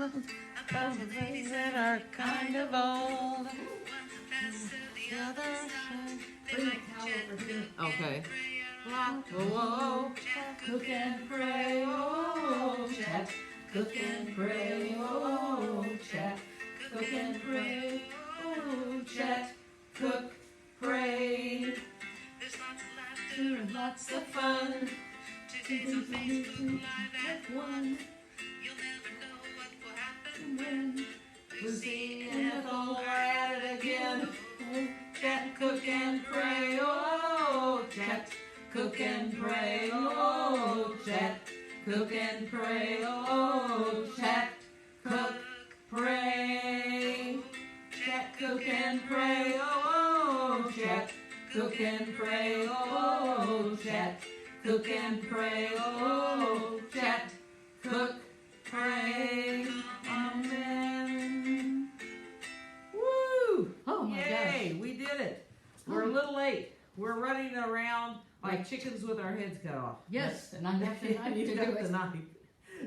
About the things that are kind of old. Bring the towel over here. Okay. Whoa, whoa. Cook and pray, oh, chat. Cook and pray, oh, chat. Cook and pray, oh, chat. Cook, pray. There's lots of laughter And lots of fun. Today's a Facebook Live at one. You'll never know what will happen When Lucy and Ethel are at it again. Oh, chat, cook and pray, oh, chat. Cook and pray, oh, chat. Cook and pray, oh, chat. Cook, pray. Chat, cook and pray, oh, chat. Cook and pray, oh, chat. Cook and pray, oh, chat. Cook, pray. Amen. Woo! Oh my Yay, we did it. We're a little late. We're running around like chickens with our heads cut off. Yes, and I have the knife to You've do got the it. knife.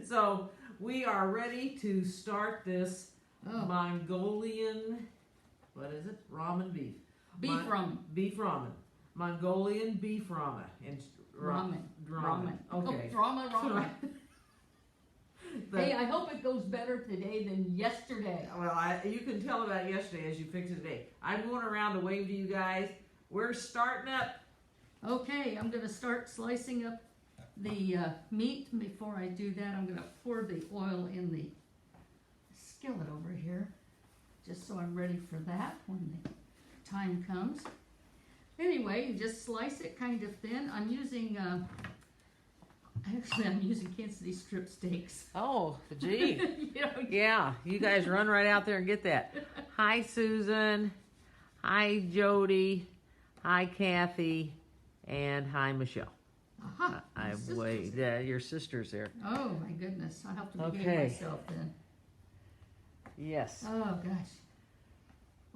So we are ready to start this Oh, Mongolian, what is it? Ramen beef. beef ramen. Beef ramen. Mongolian beef ramen. And Ramen. Ramen. Okay. Oh, ramen. But- Hey, I hope it goes better today than yesterday. Well, you can tell about yesterday as you fix it today. I'm going around to wave to you guys. We're starting up. Okay, I'm going to start slicing up the meat. Before I do that, I'm going to pour the oil in the skillet over here, just so I'm ready for that when the time comes. Anyway, you just slice it kind of thin. I'm using, actually I'm using Kansas City strip steaks. Oh, gee. You know, Yeah, you guys run right out there and get that. Hi, Susan. Hi, Jody. Hi, Kathy. And hi, Michelle. aha, my I've sister's waved. there. Yeah, your sister's there. Oh my goodness, I have to behave Okay. myself then. Yes. Oh gosh.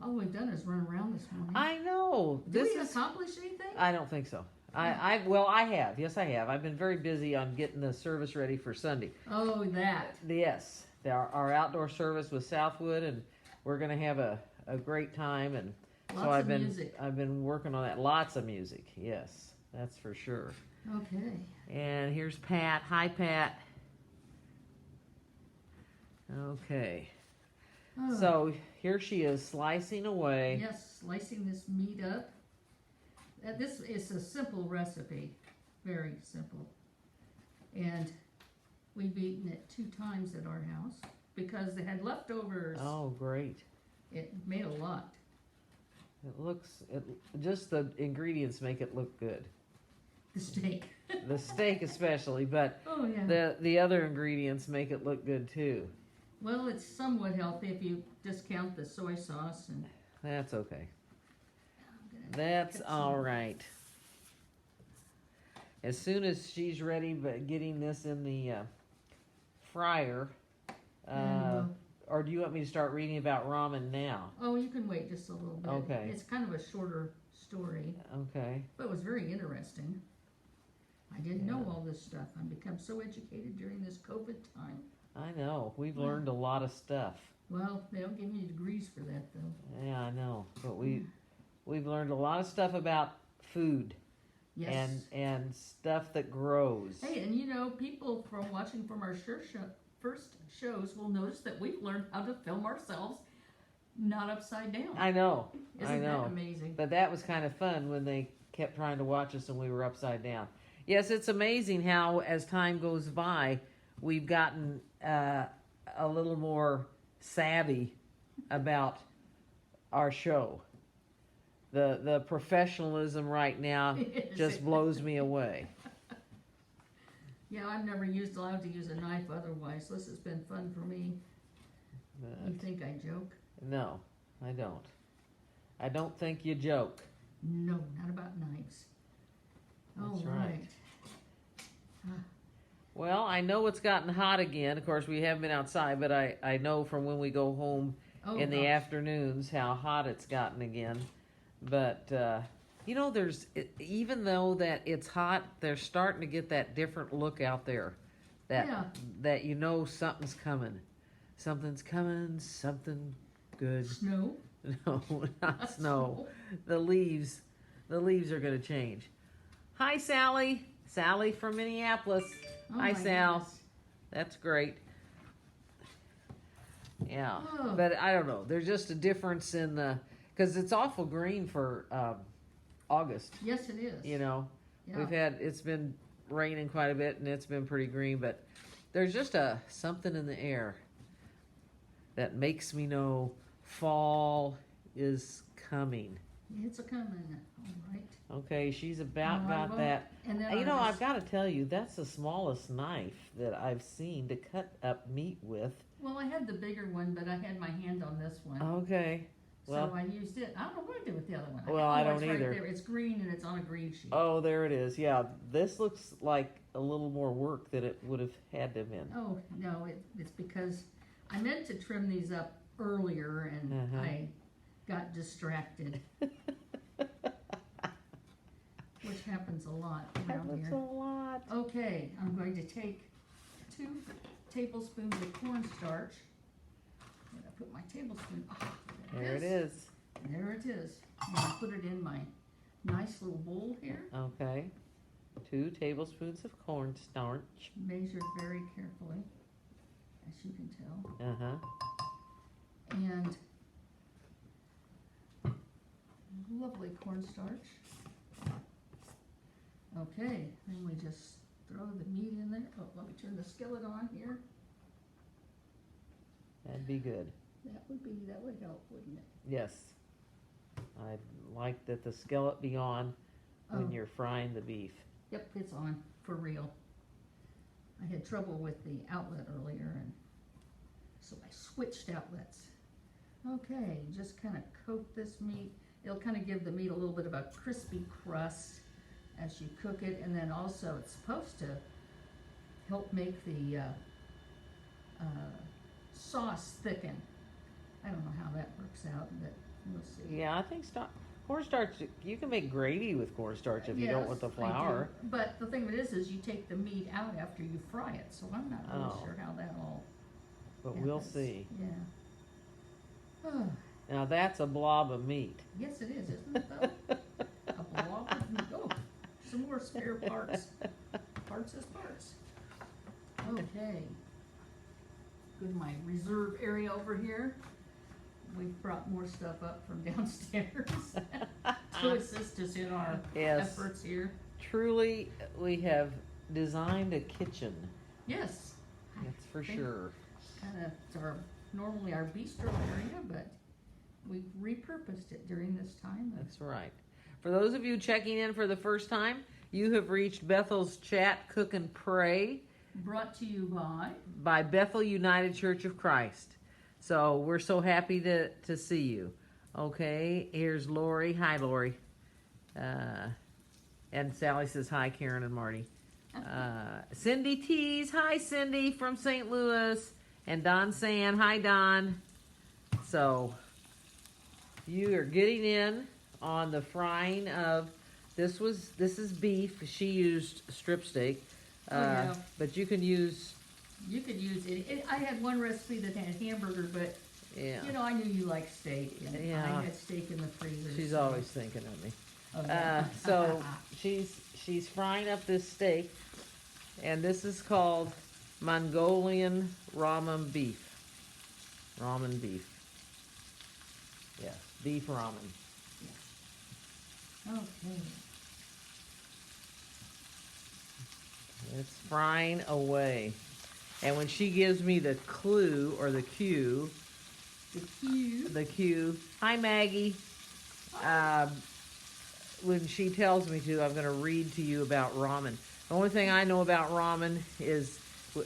All we've done is run around this morning. I know. Did This we is. accomplish anything? I don't think so. Well, I have. Yes, I have. I've been very busy on getting the service ready for Sunday. Oh, that. Yes, our outdoor service with Southwood, and we're gonna have a great time. And Lots so of music. I've been working on that. Lots of music. Yes, that's for sure. Okay. And here's Pat. Hi, Pat. Okay. Oh, So here she is slicing away. yes, slicing this meat up. This is a simple recipe, very simple. And we've eaten it 2 times at our house because they had leftovers. Oh, great. It made a lot. Just the ingredients make it look good. The steak. The steak especially, but Oh yeah. the other ingredients make it look good too. Well, it's somewhat healthy if you discount the soy sauce and. That's okay. I'm gonna That's cut some- all right. As soon as she's ready, but getting this in the fryer, And, or do you want me to start reading about ramen now? oh, you can wait just a little bit. Okay. It's kind of a shorter story, Okay. but it was very interesting. I didn't know all this stuff. I've become so educated during this COVID time. I know. We've learned a lot of stuff. Well, they don't give you degrees for that though. Yeah, I know. But we've learned a lot of stuff about food Yes. and stuff that grows. Hey, and you know, people from watching from our first shows will notice that we've learned how to film ourselves not upside down. I know. Isn't I know. that amazing? But that was kind of fun when they kept trying to watch us and we were upside down. Yes, it's amazing how as time goes by, we've gotten a little more savvy about our show. The professionalism right now just blows me away. Yeah, I've never allowed to use a knife otherwise. This has been fun for me. You But think I joke? no, I don't. I don't think you joke. No, not about knives. That's All right. Ah, Well, I know it's gotten hot again. Of course, we haven't been outside, but I know from when we go home oh, in the gosh. afternoons how hot it's gotten again. But you know, even though that it's hot, they're starting to get that different look out there. Yeah. That you know something's coming. Something's coming, something good. Snow. No, not snow. The leaves are going to change. Hi, Sally. Sally from Minneapolis. Oh, Hi, my Sal. goodness. That's great. Yeah, Oh. but I don't know. There's just a difference in the, because it's awful green for August. Yes, it is. You know, Yeah. it's been raining quite a bit and it's been pretty green, but there's just something in the air that makes me know fall is coming. It's a coming. All right. Okay, she's about Oh, I got won't- that. And then You I'll know, I've just- got to tell you, that's the smallest knife that I've seen to cut up meat with. Well, I had the bigger one, but I had my hand on this one. Okay. Well, So I used it. I don't know what I did with the other one. Well, I don't it's right either. there. It's green and it's on a green sheet. oh, there it is. Yeah, this looks like a little more work than it would have had to have been. Oh, no, it's because I meant to trim these up earlier and Uh-huh. I got distracted, which happens a lot around That's a here. lot. Okay, I'm going to take 2 tablespoons of cornstarch. And I put my tablespoon, There it is. There it is. And I put it in my nice little bowl here, Okay. 2 tablespoons of cornstarch. measured very carefully, as you can tell. Uh-huh. And lovely cornstarch. Okay, then we just throw the meat in there. Oh, let me turn the skillet on here. That'd be good. That would help, wouldn't it? Yes. I'd like that the skillet be on when Oh. you're frying the beef. Yep, it's on, for real. I had trouble with the outlet earlier, and so I switched outlets. Okay, just kind of coat this meat. It'll kind of give the meat a little bit of a crispy crust as you cook it, and then also it's supposed to help make the sauce thicken. I don't know how that works out, but we'll see. Yeah, I think cornstarch, you can make gravy with cornstarch if you don't want the Yes, I flour. do. But the thing of it is you take the meat out after you fry it, so I'm not really Oh. sure how that all But we'll happens. see. Yeah. Oh, Now that's a blob of meat. yes, it is, isn't it though? A blob of meat. Oh, some more spare parts. Parts is parts. Okay. Go to my reserve area over here. We've brought more stuff up from downstairs to assist us in our Yes. efforts here. Truly, we have designed a kitchen. Yes. That's for think- sure. It's normally our bistro area, but we repurposed it during this time. That's right. For those of you checking in for the first time, you have reached Bethel's Chat, Cook, and Pray Brought to you by Bethel United Church of Christ. So we're so happy to see you. Okay, here's Lori. Hi, Lori. And Sally says hi, Karen and Marty. Cindy Tees. Hi, Cindy from St. Louis. And Don San. Hi, Don. So you are getting in on the frying of this is beef. She used strip steak. Yeah. But you can use You could use it. I had one recipe that had hamburger, but yeah. you know, I knew you like steak, and Yeah. I had steak in the freezer. She's so- always thinking of me. Oh, yeah. So she's frying up this steak, and this is called Mongolian ramen beef. Ramen beef. Yes, beef ramen. Okay. It's frying away. And when she gives me the clue or the cue, The cube. hi Maggie, when she tells me to, I'm going to read to you about ramen. The only thing I know about ramen is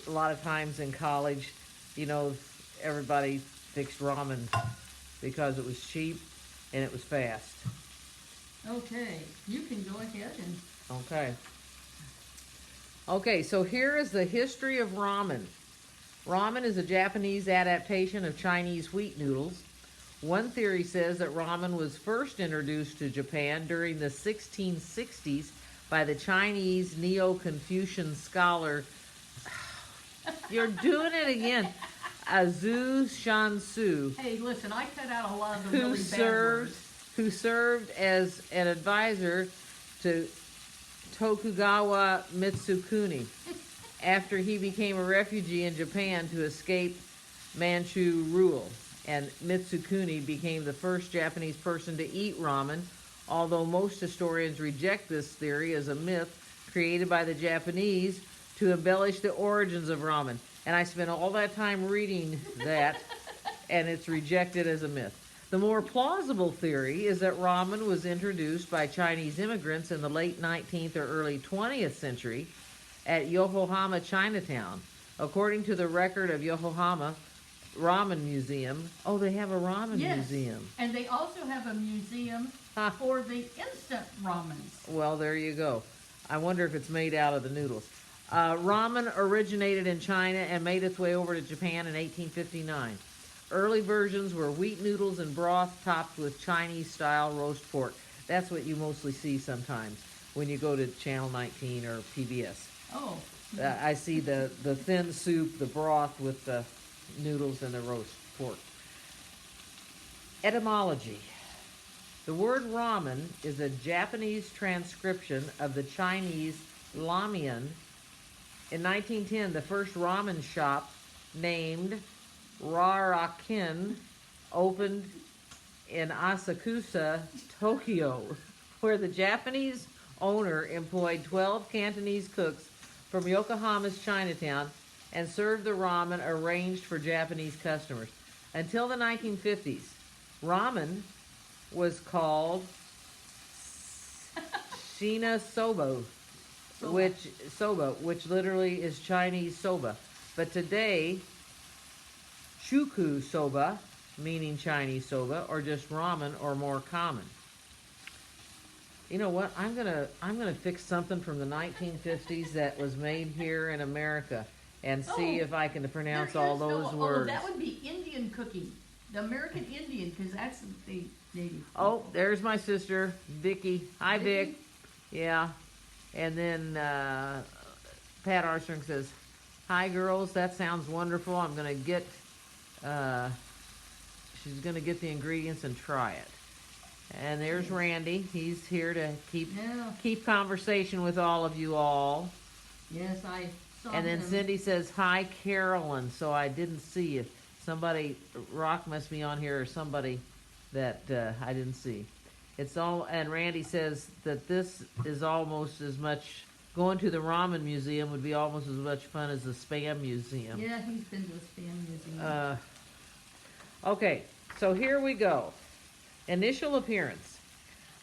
a lot of times in college, you know, everybody fixed ramen because it was cheap and it was fast. Okay, you can go ahead and Okay. Okay, so here is the history of ramen. Ramen is a Japanese adaptation of Chinese wheat noodles. One theory says that ramen was first introduced to Japan during the 1660s by the Chinese Neo-Confucian scholar. You're doing it again. Azu Shansu, Hey, listen, I cut out a lot of the who really bad served words. who served as an advisor to Tokugawa Mitsukuni after he became a refugee in Japan to escape Manchu rule. And Mitsukuni became the first Japanese person to eat ramen, although most historians reject this theory as a myth created by the Japanese to embellish the origins of ramen. And I spent all that time reading that, and it's rejected as a myth. The more plausible theory is that ramen was introduced by Chinese immigrants in the late 19th or early 20th century at Yokohama, Chinatown. According to the record of Yokohama Ramen Museum, oh, they have a ramen Yes. museum. And they also have a museum for the instant ramens. Well, there you go. I wonder if it's made out of the noodles. Ramen originated in China and made its way over to Japan in 1859. Early versions were wheat noodles and broth topped with Chinese-style roast pork. That's what you mostly see sometimes when you go to Channel 19 or PBS. Oh. I see the thin soup, the broth with the noodles and the roast pork. Etymology. The word ramen is a Japanese transcription of the Chinese ramen. In 1910, the first ramen shop named Rarakin opened in Asakusa, Tokyo, where the Japanese owner employed 12 Cantonese cooks from Yokohama's Chinatown and served the ramen arranged for Japanese customers. Until the 1950s, ramen was called Shina soba, which literally is Chinese soba. But today, Shuku soba, meaning Chinese soba, or just ramen, or more common. You know what? I'm gonna fix something from the 1950s that was made here in America, and see if I can pronounce all those words. Oh, that would be Indian cooking. The American Indian, because that's the native. Oh, there's my sister, Vicky. Hi, Vic. Yeah. And then Pat Armstrong says, "Hi, girls. That sounds wonderful. I'm gonna get." She's gonna get the ingredients and try it. And there's Randy. He's here to keep conversation with all of you all. Yes, I saw And then him. Cindy says, "Hi, Carolyn." So I didn't see you. Somebody, Rock must be on here, or somebody that I didn't see. It's all. And Randy says that this is almost as much. Going to the ramen museum would be almost as much fun as the spam museum. Yeah, he's been to the Spam Museum. Okay, so here we go. Initial appearance.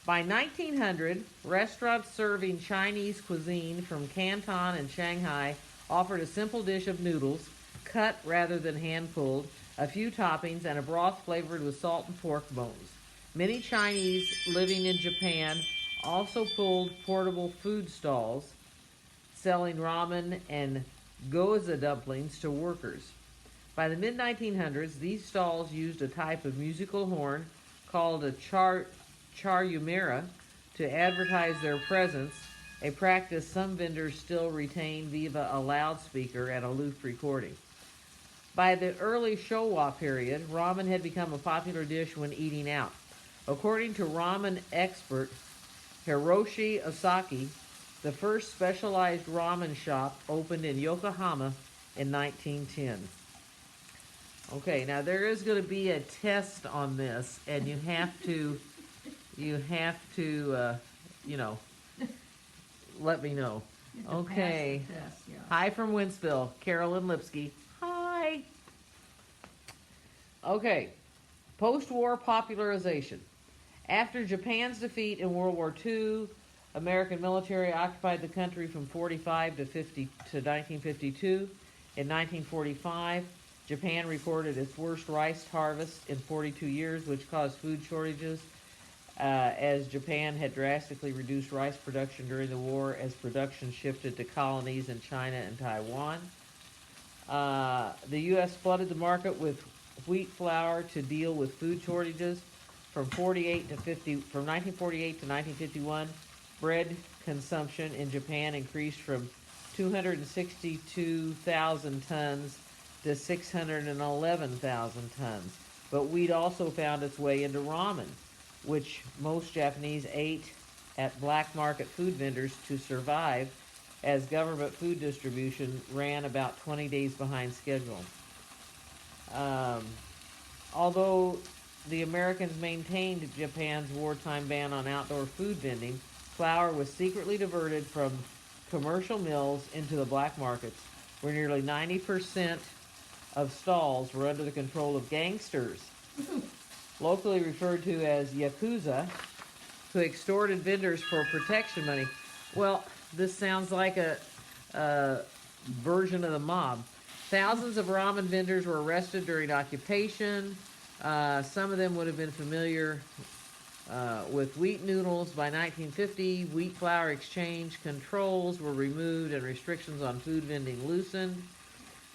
By 1900, restaurants serving Chinese cuisine from Canton and Shanghai offered a simple dish of noodles, cut rather than hand-pulled, a few toppings, and a broth flavored with salt and pork bones. Many Chinese living in Japan also pulled portable food stalls, selling ramen and gyoza dumplings to workers. By the mid-1900s, these stalls used a type of musical horn called a charumera to advertise their presence, a practice some vendors still retain via a loudspeaker and aloof recording. By the early Showa period, ramen had become a popular dish when eating out. According to ramen expert Hiroshi Osaki, the first specialized ramen shop opened in Yokohama in 1910. Okay, now there is going to be a test on this, and you have to, let me know. You have to Okay. pass the test, yeah. Hi from Winsville, Carolyn Lipsky. Hi. Okay, post-war popularization. After Japan's defeat in World War II, American military occupied the country from 45 to 1952. In 1945, Japan reported its worst rice harvest in 42 years, which caused food shortages, as Japan had drastically reduced rice production during the war as production shifted to colonies in China and Taiwan. The U.S. flooded the market with wheat flour to deal with food shortages. From 1948 to 1951, bread consumption in Japan increased from 262,000 tons to 611,000 tons. But wheat also found its way into ramen, which most Japanese ate at black market food vendors to survive, as government food distribution ran about 20 days behind schedule. Although the Americans maintained Japan's wartime ban on outdoor food vending, flour was secretly diverted from commercial mills into the black markets, where nearly 90% of stalls were under the control of gangsters, locally referred to as Yakuza, who extorted vendors for protection money. Well, this sounds like a version of the mob. Thousands of ramen vendors were arrested during occupation. Some of them would have been familiar with wheat noodles. By 1950, wheat flour exchange controls were removed and restrictions on food vending loosened.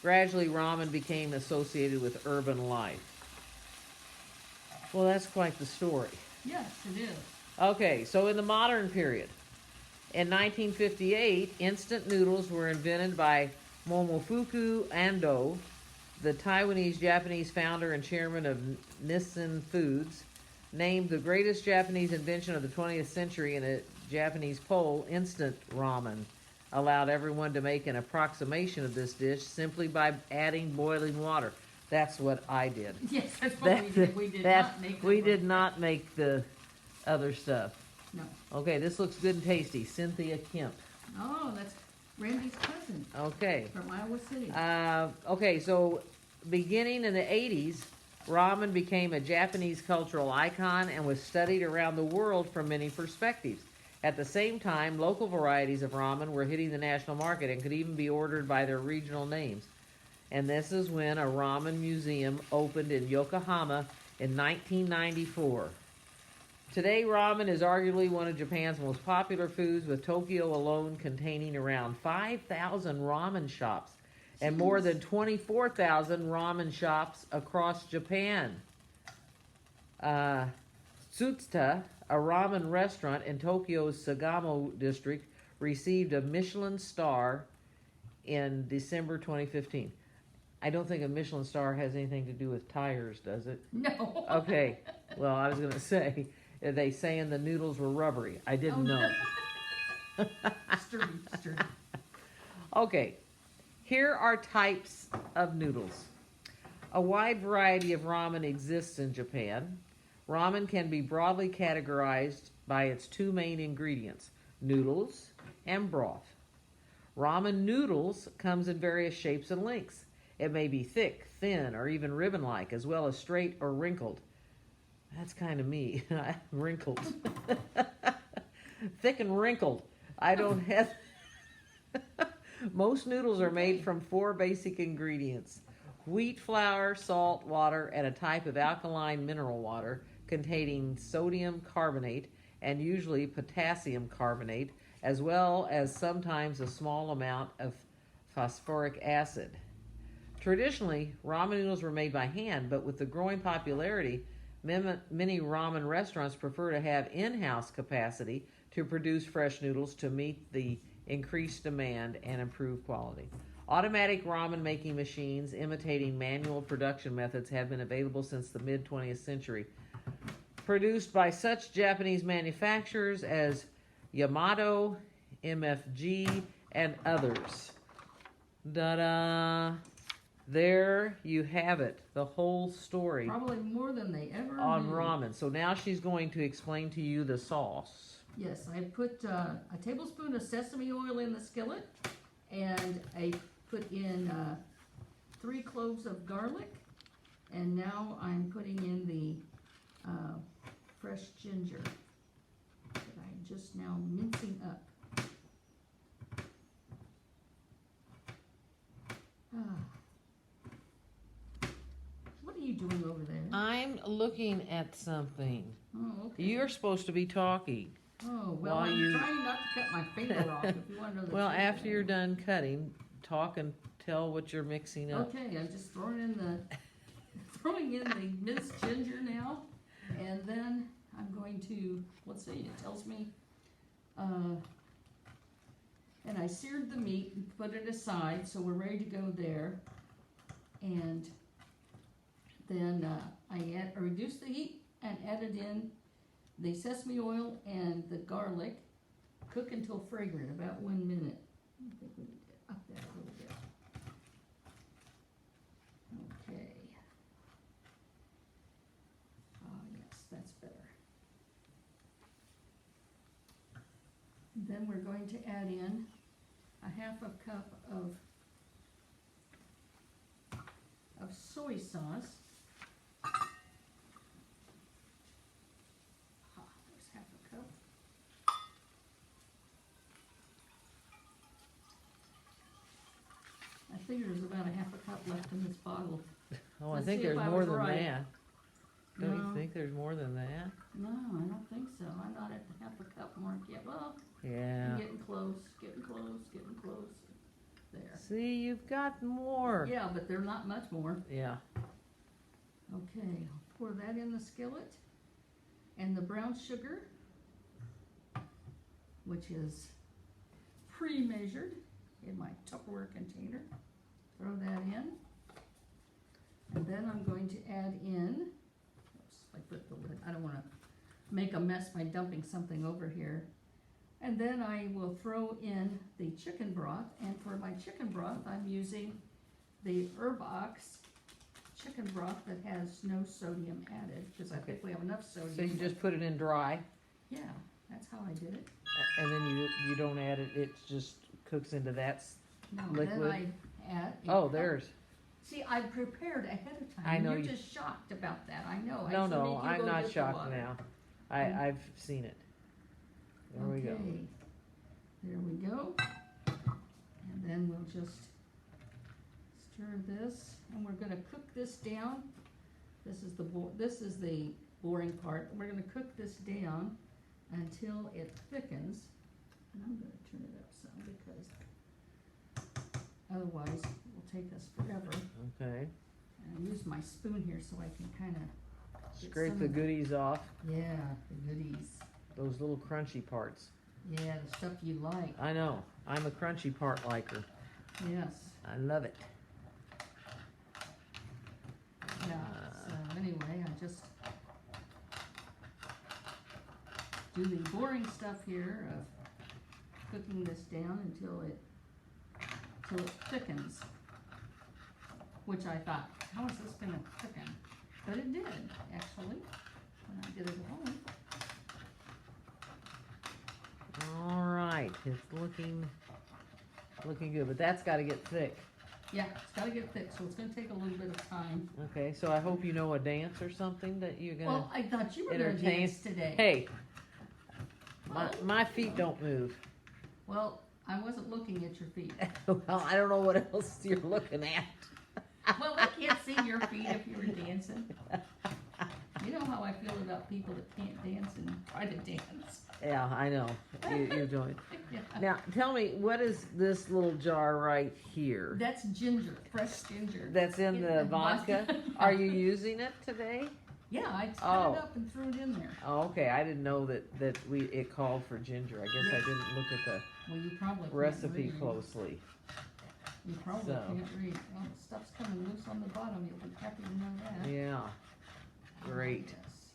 Gradually, ramen became associated with urban life. Well, that's quite the story. Yes, it is. Okay, so in the modern period, in 1958, instant noodles were invented by Momofuku Ando, the Taiwanese-Japanese founder and chairman of Nissin Foods. Named the greatest Japanese invention of the 20th century in a Japanese poll, instant ramen allowed everyone to make an approximation of this dish simply by adding boiling water. That's what I did. Yes, that's what we did. We did not make the other stuff. No. Okay, this looks good and tasty. Cynthia Kemp. Oh, that's Randy's cousin Okay. from Iowa City. Okay, so beginning in the 80s, ramen became a Japanese cultural icon and was studied around the world from many perspectives. At the same time, local varieties of ramen were hitting the national market and could even be ordered by their regional names. And this is when a ramen museum opened in Yokohama in 1994. Today, ramen is arguably one of Japan's most popular foods, with Tokyo alone containing around 5,000 ramen shops and more than 24,000 ramen shops across Japan. Tsutsuta, a ramen restaurant in Tokyo's Sagamo district, received a Michelin star in December 2015. I don't think a Michelin star has anything to do with tires, does it? No. Okay. Well, I was going to say, are they saying the noodles were rubbery? I didn't know. Sturdy. Okay. Here are types of noodles. A wide variety of ramen exists in Japan. Ramen can be broadly categorized by its two main ingredients, noodles and broth. Ramen noodles comes in various shapes and lengths. It may be thick, thin, or even ribbon-like, as well as straight or wrinkled. That's kind of me. Wrinkled. Thick and wrinkled. I don't have... Most noodles are made from four basic ingredients: wheat flour, salt, water, and a type of alkaline mineral water containing sodium carbonate and usually potassium carbonate, as well as sometimes a small amount of phosphoric acid. Traditionally, ramen noodles were made by hand, but with the growing popularity, many ramen restaurants prefer to have in-house capacity to produce fresh noodles to meet the increased demand and improve quality. Automatic ramen making machines imitating manual production methods have been available since the mid-20th century. Produced by such Japanese manufacturers as Yamato, MFG, and others. Da-da! There you have it, the whole story. Probably more than they ever on knew. ramen. So now she's going to explain to you the sauce. Yes, I put a tablespoon of sesame oil in the skillet, and I put in 3 cloves of garlic, and now I'm putting in the fresh ginger that I'm just now mincing up. What are you doing over there? I'm looking at something. Oh, okay. You're supposed to be talking. Oh, well, while I'm you- trying not to cut my finger off, if you want to know the Well, truth. after you're done cutting, talk and tell what you're mixing up. Okay, I'm just throwing in the minced ginger now, and then I'm going to, let's see, it tells me, and I seared the meat and put it aside, so we're ready to go there. and then I reduced the heat and added in the sesame oil and the garlic. Cook until fragrant, about 1 minute. I think we need to up that a little bit. Okay. Oh yes, that's better. Then we're going to add in a 1/2 cup of soy sauce. There's 1/2 cup. I figure there's about a 1/2 cup left in this bottle. Oh, I Let's think see if there's I more was than right. that. Don't No. you think there's more than that? No, I don't think so. I'm not at the 1/2 cup mark yet. Well, Yeah. I'm getting close, getting close, getting close. There. See, you've got more. Yeah, but they're not much more. Yeah. Okay, I'll pour that in the skillet. And the brown sugar, which is pre-measured in my Tupperware container. Throw that in. And then I'm going to add in, oops, I put the lid, I don't want to make a mess by dumping something over here. And then I will throw in the chicken broth, and for my chicken broth, I'm using the Herbox chicken broth that has no sodium added, because I think we have enough sodium. So you just put it in dry, Yeah, that's how I did it. and then you don't add it. It just cooks into that. No, Liquid? then I add. a Oh, cup. there's. See, I prepared ahead of time. I know You're you- just shocked about that. I know. No, I should no, make you I'm go not get the shocked water. now. And- I've seen it. There we go. Okay, there we go. And then we'll just stir this, and we're gonna cook this down. This is the boring part. We're gonna cook this down until it thickens. And I'm gonna turn it up some because otherwise it will take us forever. Okay. And I use my spoon here so I can kind of, Scrape some the of the- goodies off. yeah, the goodies. Those little crunchy parts. Yeah, the stuff you like. I know. I'm a crunchy part liker. Yes. I love it. Yeah, so anyway, I just do the boring stuff here of cooking this down until it thickens. Which I thought, how is this gonna thicken? But it did, actually, when I did it at home. All right, it's looking good, but that's got to get thick. Yeah, it's gotta get thick, so it's gonna take a little bit of time. Okay, so I hope you know a dance or something that you're gonna Well, I thought you were gonna entertain. dance today. Hey, Oh. my feet don't move. Well, I wasn't looking at your feet. Well, I don't know what else you're looking at. Well, I can't see your feet if you were dancing. You know how I feel about people that can't dance and try to dance. Yeah, I know. You're doing. Yeah. Now, tell me, what is this little jar right here? That's ginger, fresh ginger. That's in the In vodka? Are you using it today? Yeah, I cut Oh. it up and threw it in there. Oh, okay. I didn't know that it called for ginger. I guess I didn't look at the Well, you probably can't recipe read. closely. You probably So. can't read. Well, the stuff's coming loose on the bottom. You'll be happy to know that. Yeah. Great. Yes.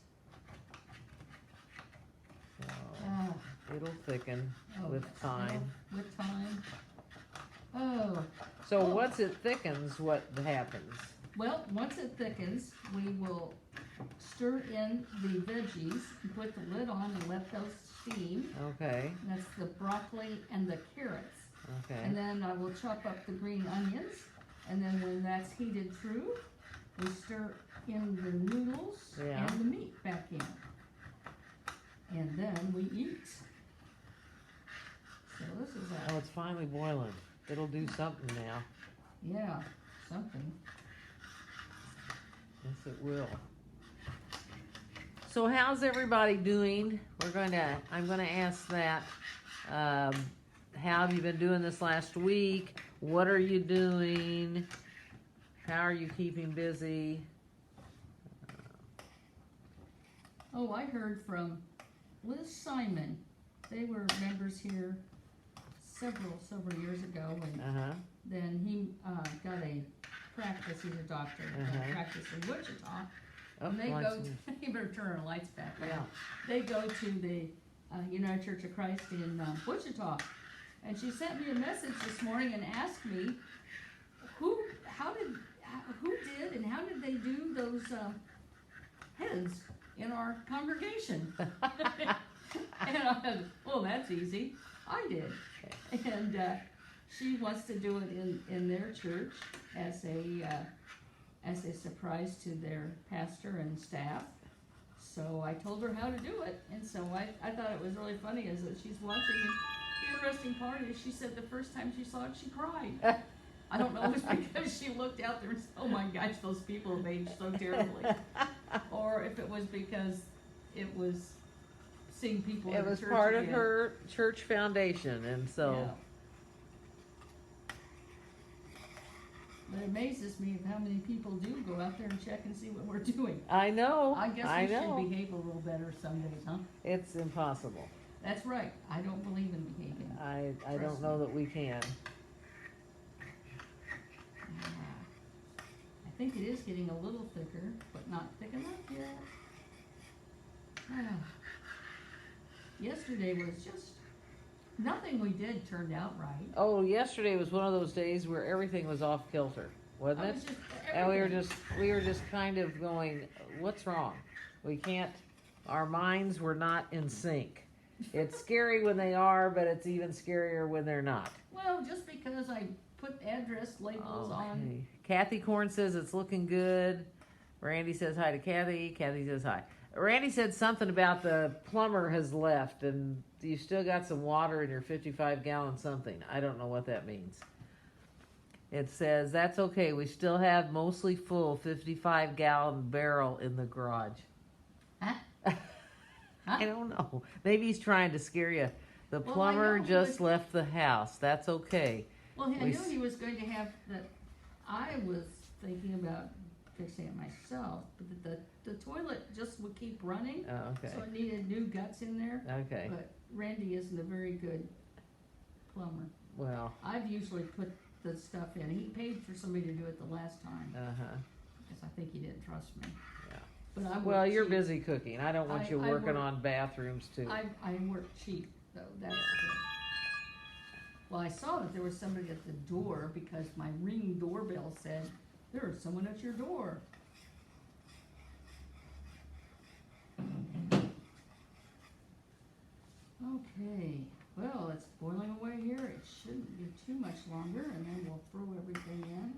So, Ah, it'll thicken oh, with yes. time. With time. Oh, So Oh. once it thickens, what happens? well, once it thickens, we will stir in the veggies, and put the lid on and let those steam. Okay. And that's the broccoli and the carrots. Okay. And then I will chop up the green onions, and then when that's heated through, we stir in the noodles Yeah. and the meat back in. And then we eat. So this is Oh, it's finally boiling. It'll do something now. yeah, something. Yes, it will. So how's everybody doing? I'm gonna ask that. How have you been doing this last week? What are you doing? How are you keeping busy? Oh, I heard from Liz Simon. They were members here several years ago, and Uh-huh. then he got a practice. He's a doctor. Uh-huh. Practice in Wichita. Oh, And they lights go. on. You better turn our lights back on. Yeah. They go to the United Church of Christ in Wichita, and she sent me a message this morning and asked me who did and how did they do those heads in our congregation. And I said, well, that's easy. I did. And she wants to do it in their church as a surprise to their pastor and staff. So I told her how to do it, and so I thought it was really funny is that she's watching it. The interesting part is she said the first time she saw it, she cried. I don't know if it's because she looked out there and said, oh my gosh, those people have aged so terribly. Or if it was because it was seeing people in It the was church part of again. her church foundation, and so. Yeah. But it amazes me of how many people do go out there and check and see what we're doing. I know. I guess I we know. should behave a little better some days, huh? It's impossible. That's right. I don't believe in behaving. I Trust don't know that we can. I think it is getting a little thicker, but not thick enough yet. Yesterday was just, nothing we did turned out right. Oh, yesterday was one of those days where everything was off kilter, wasn't I it? was just, And we everything. were just kind of going, what's wrong? We can't, our minds were not in sync. It's scary when they are, but it's even scarier when they're not. Well, just because I put address labels on. Okay. Kathy Korn says it's looking good. Randy says hi to Kathy. Kathy says hi. Randy said something about the plumber has left and you still got some water in your 55-gallon something. I don't know what that means. It says, that's okay. We still have mostly full 55-gallon barrel in the garage. Huh? I don't know. Maybe he's trying to scare you. The Well, I plumber know, just but- left the house. That's okay. Well, I We knew s- he was going to have that. I was thinking about fixing it myself, but the toilet just would keep running, Oh, okay. so it needed new guts in there. Okay. But Randy isn't a very good plumber. Well, I've usually put the stuff in. He paid for somebody to do it the last time uh-huh. because I think he didn't trust me. Yeah. But I Well, work you're cheap. busy cooking. I don't want I- you I working work- on bathrooms too. I work cheap though. That's good. Well, I saw that there was somebody at the door because my ring doorbell said, there's someone at your door. Okay, well, it's boiling away here. It shouldn't get too much longer, and then we'll throw everything in.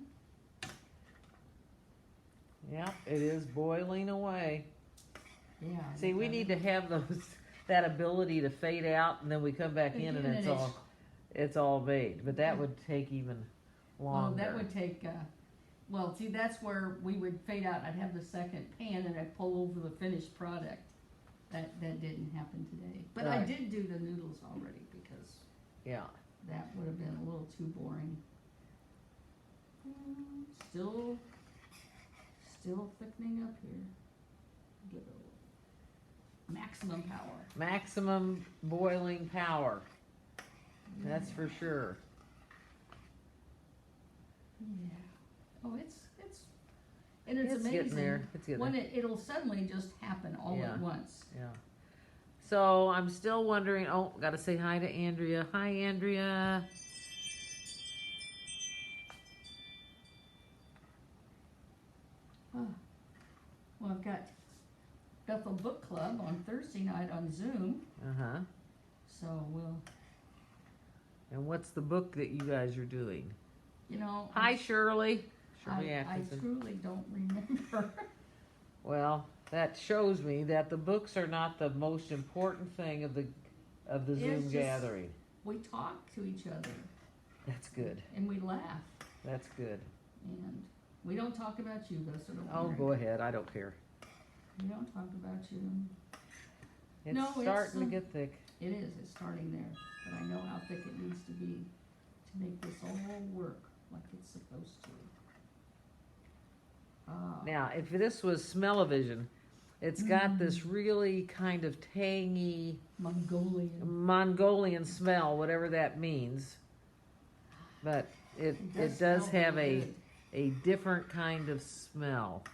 Yep, it is boiling away. Yeah. See, we need to have those, that ability to fade out and then we come back in and it's all made. But that would take even Well, longer. that would take, well, see, that's where we would fade out. I'd have the second pan and I'd pull over the finished product. That didn't happen today. But I Right. did do the noodles already because Yeah. that would have been a little too boring. Still thickening up here. Good old maximum power. Maximum boiling power. That's for sure. Yeah. Oh, it's and it's It's amazing getting there. It's getting when there. it'll suddenly just happen all Yeah. at once. Yeah. So I'm still wondering. Oh, got to say hi to Andrea. Hi, Andrea. Oh. Well, I've got Bethel Book Club on Thursday night on Zoom, Uh-huh. so we'll, And what's the book that you guys are doing? you know. Hi, Shirley. Shirley I Atkinson. truly don't remember. Well, that shows me that the books are not the most important thing of the It's Zoom just- gathering. We talk to each other That's good. and we laugh, That's good. and we don't talk about you though, so don't Oh, worry. go ahead. I don't care. We don't talk about you. It's No, it's, starting to get thick. It is, it's starting there, but I know how thick it needs to be to make this all work like it's supposed to. Now, if this was smell-o-vision, it's got this really kind of tangy Mongolian smell, whatever that means. But it does smell have really a good. a different kind of smell.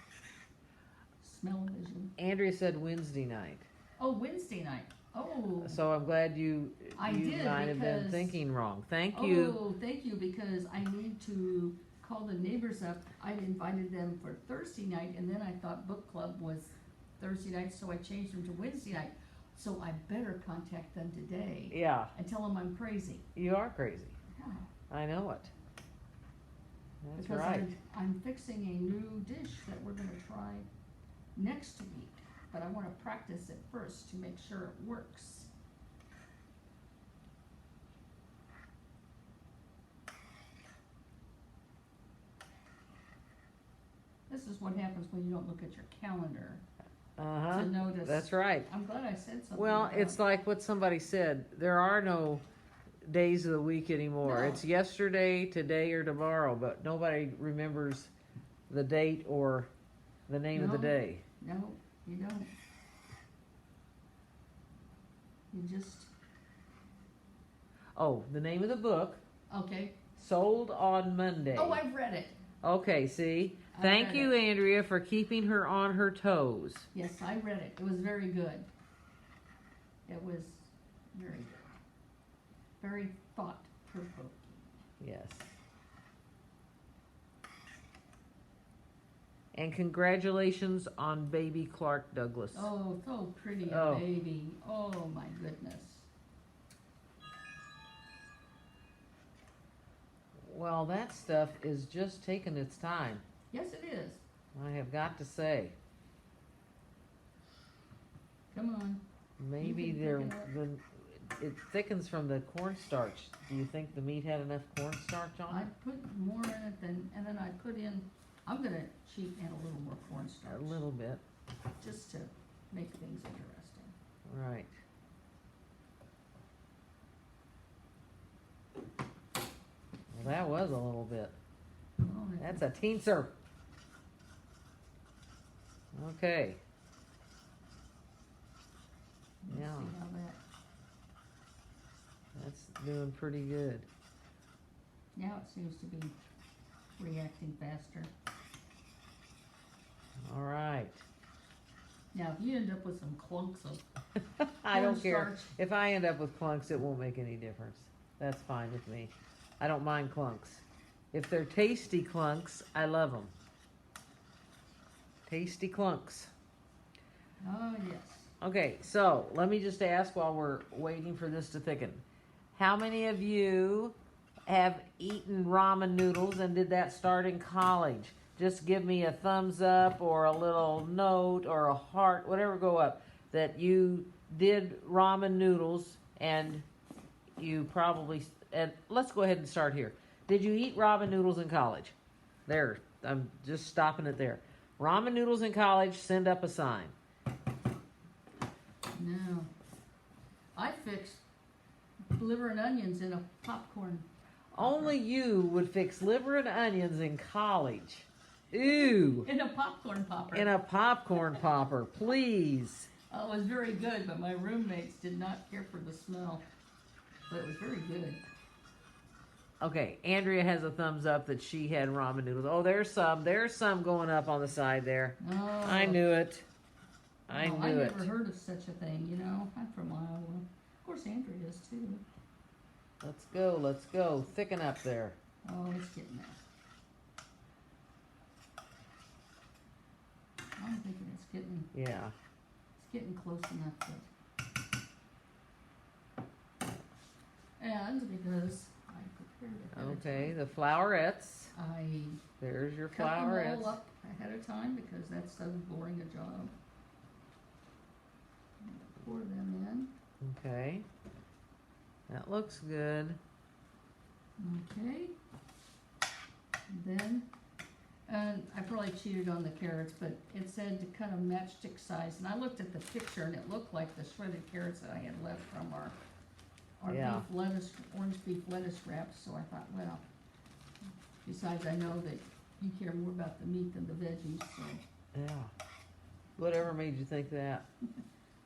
Smell-o-vision. Andrea said Wednesday night. Oh, Wednesday night. Oh. So I'm glad you did, might have been because- thinking wrong. Thank you. Oh, thank you, because I need to call the neighbors up. I'd invited them for Thursday night, and then I thought book club was Thursday night, so I changed them to Wednesday night. So I better contact them today Yeah, and tell them I'm crazy. you are crazy. Yeah, I know it. That's because right. I'm fixing a new dish that we're gonna try next week, but I wanna practice it first to make sure it works. This is what happens when you don't look at your calendar Uh-huh. to notice. That's right. I'm glad I said something. Well, about- it's like what somebody said. There are no days of the week anymore. No. It's yesterday, today, or tomorrow, but nobody remembers the date or the name of the No. day. No, you don't. You just, Oh, the name of the book, okay. sold on Monday. Oh, I've read it. Okay, see? I Thank read you, it. Andrea, for keeping her on her toes. Yes, I read it. It was very good. It was very good. Very thought-provoking. Yes. And congratulations on baby Clark Douglas. Oh, so pretty a Oh. baby. Oh, my goodness. Well, that stuff is just taking its time, Yes, it is. I have got to say. Come on. Maybe You can there, pick it it thickens from the cornstarch. Do you think the meat had enough cornstarch on I it? put more in it than, and then I put in, I'm gonna cheat and a little more cornstarch. A little bit, Just to make things interesting. right. Well, that was a little bit. Oh, That's a teenser. Okay. let's Yeah. see how that, That's doing pretty good. now it seems to be reacting faster. All right. Now, if you end up with some clunks of I don't care. cornstarch, If I end up with clunks, it won't make any difference. That's fine with me. I don't mind clunks. If they're tasty clunks, I love them. Tasty clunks. oh, yes. Okay, so let me just ask while we're waiting for this to thicken. How many of you have eaten ramen noodles and did that start in college? Just give me a thumbs up or a little note or a heart, whatever go up, that you did ramen noodles and you probably, and let's go ahead and start here. Did you eat ramen noodles in college? There, I'm just stopping it there. Ramen noodles in college, send up a sign. No. I fixed liver and onions in a popcorn. Only you would fix liver and onions in college. Ew. In a popcorn popper. In a popcorn popper, please. Oh, it was very good, but my roommates did not care for the smell. But it was very good. Okay, Andrea has a thumbs up that she had ramen noodles. Oh, there's some going up on the side there. Oh, I knew it. I oh, knew it. never heard of such a thing, you know. I'm from Iowa. Of course, Andrea is too. Let's go. Thicken up there. Oh, it's getting there. I'm thinking it's Yeah. getting close enough to. And because I prepared it. Okay, the flowerettes. I There's your cut them flowerettes. all up ahead of time because that's so boring a job. Pour them in. Okay. That looks good. Okay. Then, and I probably cheated on the carrots, but it said to cut them matchstick size, and I looked at the picture and it looked like the shredded carrots that I had left from our Yeah. beef lettuce, orange beef lettuce wraps, so I thought, well, besides I know that you care more about the meat than the veggies, so. Yeah. Whatever made you think that?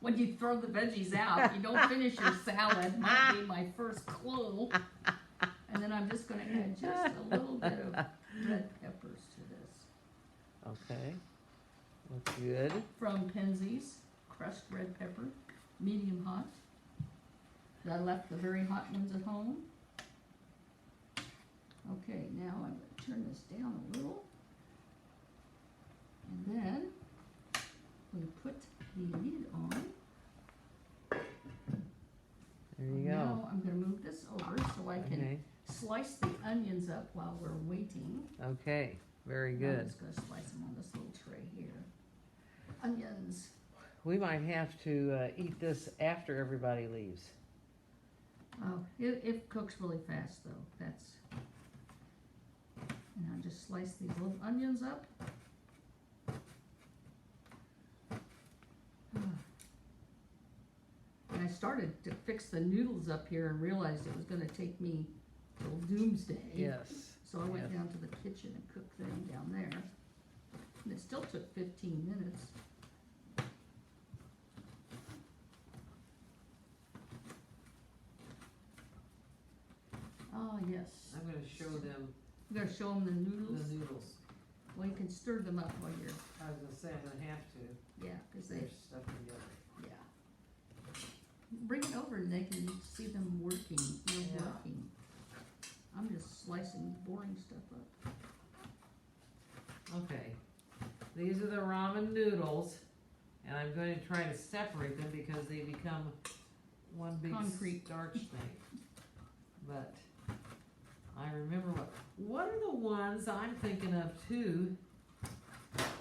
When you throw the veggies out, you don't finish your salad, might be my first clue. And then I'm just gonna add just a little bit of red peppers. Okay. Looks good. From Penzies, crushed red pepper, medium hot. I left the very hot ones at home. Okay, now I'm going to turn this down a little. And then we put the lid on. There you go. Now I'm going to move this over so I can Okay. slice the onions up while we're waiting. Okay. Very I'm good. just going to slice them on this little tray here. Onions. We might have to eat this after everybody leaves. Oh, it cooks really fast though. That's. And I'll just slice these little onions up. And I started to fix the noodles up here and realized it was going to take me till doomsday. Yes. So I went Yes. down to the kitchen and cooked them down there. And it still took 15 minutes. Oh, yes. I'm going to show them You gotta show them the noodles. the noodles. Well, you can stir them up while you're, I was going to say I'm going to have to. yeah, because they, They're stuck together. yeah. Bring it over and they can see them working, you're Yeah. working. I'm just slicing boring stuff up. Okay. These are the ramen noodles. And I'm going to try to separate them because they become one big Concrete. starch thing. But I remember what are the ones I'm thinking of too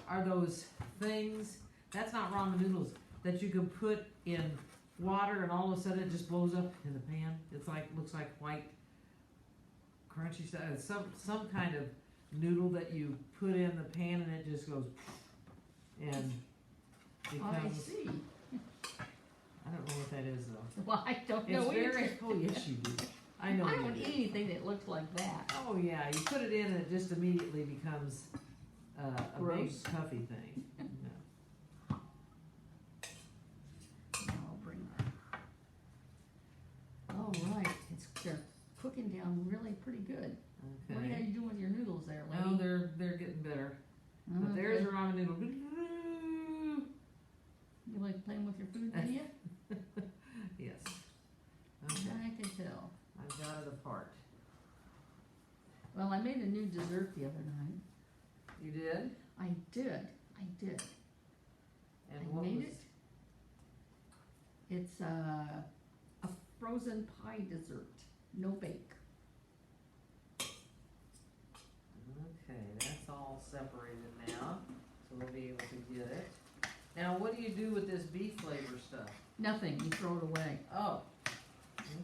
are those things, that's not ramen noodles, that you can put in water and all of a sudden it just blows up in the pan. It's like, looks like white crunchy stuff. It's some kind of noodle that you put in the pan and it just goes and I becomes, see. I don't know what that is though. Well, I don't know It's either. very, oh yes you do. I know I you don't do. eat anything that looks like that. Oh yeah, you put it in and it just immediately becomes a big Gross. puffy thing. No. Now I'll bring our. All right, they're cooking down really pretty good. What are Okay. you doing with your noodles there, lady? No, they're getting better. But there's a ramen noodle. You like playing with your food, do you? Yes. Okay. I can tell. I've got it apart. Well, I made a new dessert the other night. You did? I did. And I what made was it. It's a frozen pie dessert, no bake. Okay, that's all separated now, so we'll be able to get it. Now, what do you do with this beef flavor stuff? Nothing. You throw it away. Oh,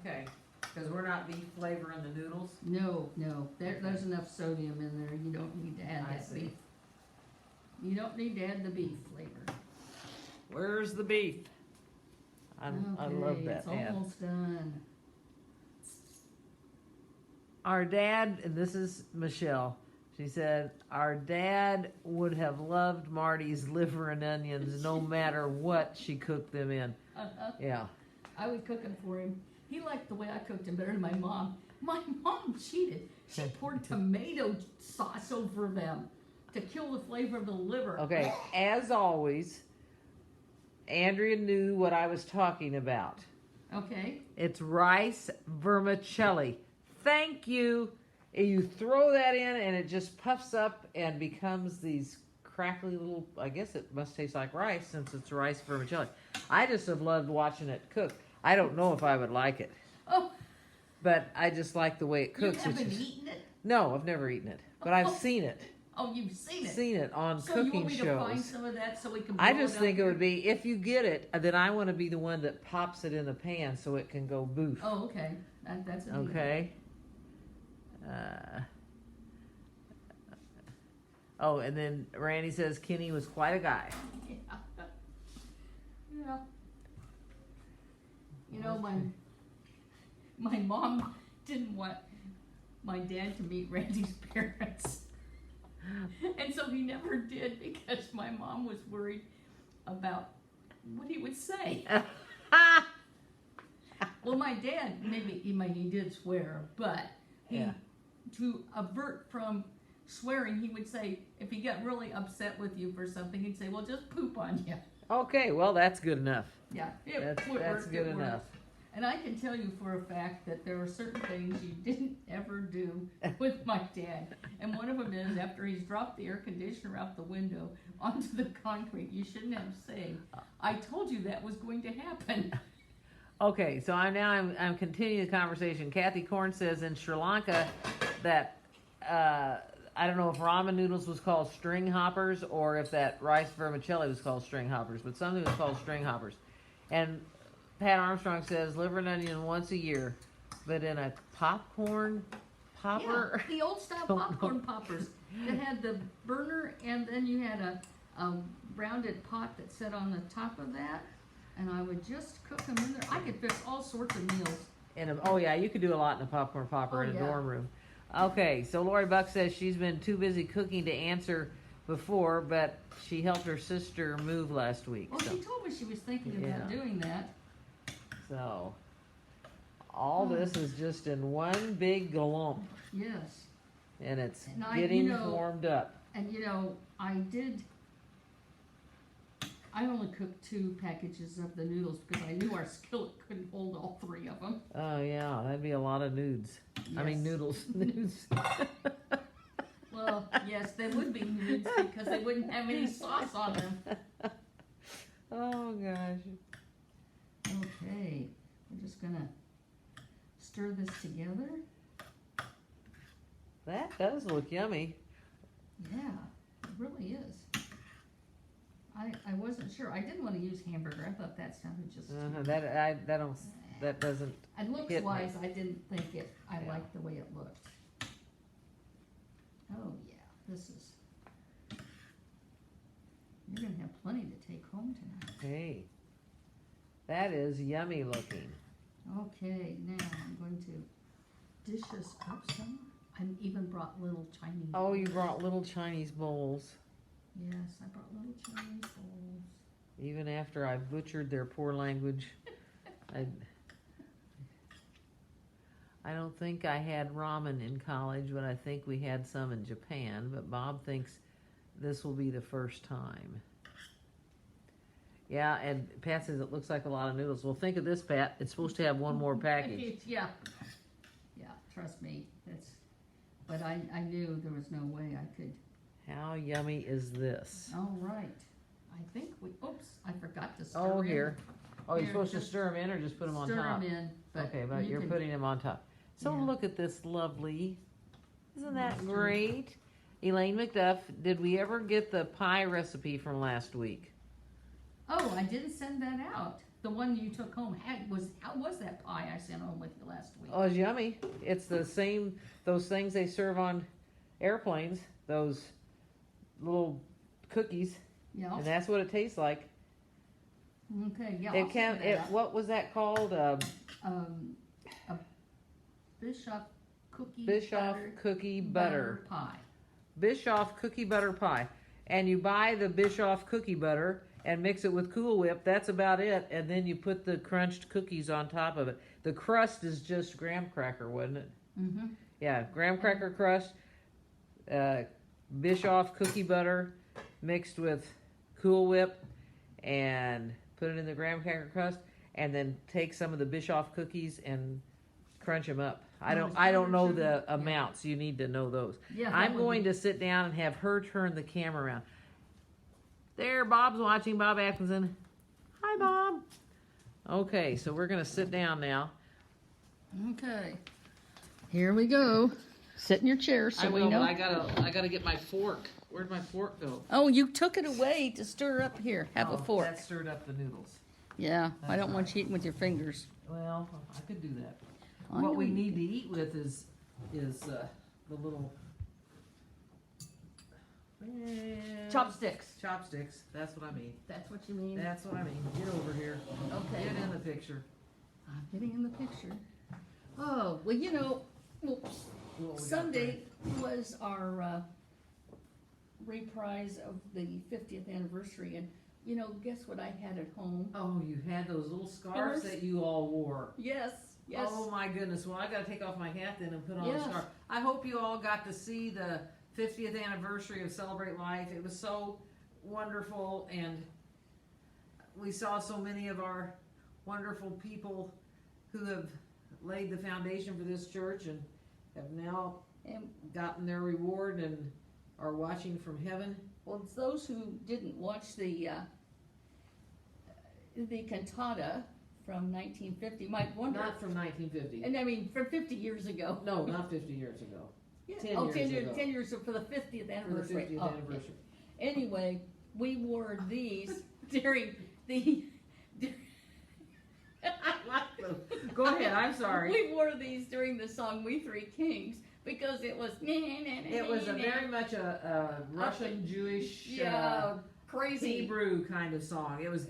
okay. Because we're not beef flavor in the noodles? No. There's enough sodium in there. You don't need to add I that see. beef. You don't need to add the beef flavor. Where's the beef? I love that It's ad. almost done. Our dad, and this is Michelle, she said, our dad would have loved Marty's liver and onions no matter what she cooked them in. Yeah. I would cook them for him. He liked the way I cooked them better than my mom. My mom cheated. She poured tomato sauce over them to kill the flavor of the liver. Okay, as always, Andrea knew what I was talking about. Okay. It's rice vermicelli. Thank you. You throw that in and it just puffs up and becomes these crackly little, I guess it must taste like rice since it's rice vermicelli. I just have loved watching it cook. I don't know if I would like it, Oh, but I just like the way it you cooks. haven't It's just- eaten it? No, I've never eaten it, but I've seen it. Oh, you've seen it. Seen it on So you cooking want me to find shows. some of that so we can I blow just up think it here? would be, if you get it, then I want to be the one that pops it in the pan so it can go boof. Oh, okay. That's a deal. Okay. Oh, and then Randy says Kenny was quite a guy. Yeah. You know, my mom didn't want my dad to meet Randy's parents. And so he never did because my mom was worried about what he would say. Well, my dad, maybe he did swear, but Yeah. to avert from swearing, he would say, if he got really upset with you for something, he'd say, well, just poop on you. Okay, well, that's good enough. Yeah, That's worked, good it worked. enough. And I can tell you for a fact that there are certain things you didn't ever do with my dad. And one of them is after he's dropped the air conditioner out the window onto the concrete, you shouldn't have said, I told you that was going to happen. Okay, so I'm continuing the conversation. Kathy Korn says in Sri Lanka that I don't know if ramen noodles was called string hoppers or if that rice vermicelli was called string hoppers, but something was called string hoppers. And Pat Armstrong says liver and onion once a year, but in a popcorn popper. Yeah, the old style popcorn poppers that had the burner and then you had a rounded pot that sat on the top of that. And I would just cook them in there. I could fix all sorts of meals. Oh yeah, you could do a lot in a popcorn popper in a dorm room. Okay, so Lori Buck says she's been too busy cooking to answer before, but she helped her sister move last week. Well, she told me she was thinking about doing that. So, all this is just in one big glump. Yes. And it's getting warmed up. And I only cooked 2 packages of the noodles because I knew our skillet couldn't hold all 3 of them. Oh yeah, that'd be a lot of nudes. Yes. I mean noodles. Nudes. Well, yes, they would be nudes because they wouldn't have any sauce on them. Oh gosh. Okay, we're just gonna stir this together. That does look yummy. Yeah, it really is. I wasn't sure. I didn't want to use hamburger. I thought that sounded just. That doesn't. And looks wise, I didn't think it. I liked the way it looked. Oh yeah, this is. You're gonna have plenty to take home tonight. Hey, that is yummy looking. Okay, now I'm going to dish this up some. I even brought little Chinese. Oh, you brought little Chinese bowls. Yes, I brought little Chinese bowls. Even after I butchered their poor language, I don't think I had ramen in college, but I think we had some in Japan. But Bob thinks this will be the first time. Yeah, and Pat says it looks like a lot of noodles. Well, think of this, Pat. It's supposed to have one more package. Yeah. Yeah, trust me. But I knew there was no way I could. How yummy is this? All right. I think I forgot to stir Oh, in. here. Oh, you're Here, supposed to stir them in or just put them on top? Stir them in. But okay, but you're putting them on top. So Yeah. look at this lovely. Isn't that great? Elaine McDuff, did we ever get the pie recipe from last week? Oh, I didn't send that out. The one you took home how was that pie I sent home with you last week? Oh, it's yummy. It's the same, those things they serve on airplanes, those little cookies, Yeah. and that's what it tastes like. Okay. Yeah. It can. What was that called? A Bischoff cookie butter pie. Bischoff cookie butter pie, and you buy the Bischoff cookie butter and mix it with Cool Whip. That's about it, and then you put the crunched cookies on top of it. The crust is just graham cracker, wasn't it? Mm-hmm. Yeah, graham cracker crust, Bischoff cookie butter mixed with Cool Whip, and put it in the graham cracker crust, and then take some of the Bischoff cookies and crunch them up. I don't know the amounts. You need to know those. Yeah, I'm going to sit down and have her turn the camera around. There, Bob's watching. Bob Atkinson. Hi, Bob. Okay, so we're going to sit down now. Okay. Here we go. Sit in your chair so we know. I gotta get my fork. Where'd my fork go? Oh, you took it away to stir up here. Have a fork. That stirred up the noodles. Yeah, I don't want you eating with your fingers. Well, I could do that. I What know we you need to eat with is the little Chopsticks. chopsticks. That's what I mean. That's what you mean? That's what I mean. Get over here. Okay. Get in the picture. I'm getting in the picture. Oh, well, you know, Sunday was our reprise of the 50th anniversary, and you know, guess what I had at home? Oh, you had those little scarves that you all wore. Yes, yes. Oh my goodness. Well, I got to take off my hat then and put on a Yes. scarf. I hope you all got to see the 50th anniversary of Celebrate Life. It was so wonderful, and we saw so many of our wonderful people who have laid the foundation for this church and have now And gotten their reward and are watching from heaven. well, it's those who didn't watch the cantata from 1950 might wonder. Not from 1950. And I mean, from 50 years ago. No, not 50 years ago. Yeah. 10 oh, years 10 years, ago. 10 years for the 50th For the anniversary. 50th Oh, okay. anniversary. Anyway, we wore these during the. Go ahead, I'm sorry. We wore these during the song "We Three Kings" because it was. It was very much a Russian Jewish crazy Hebrew kind of song. It was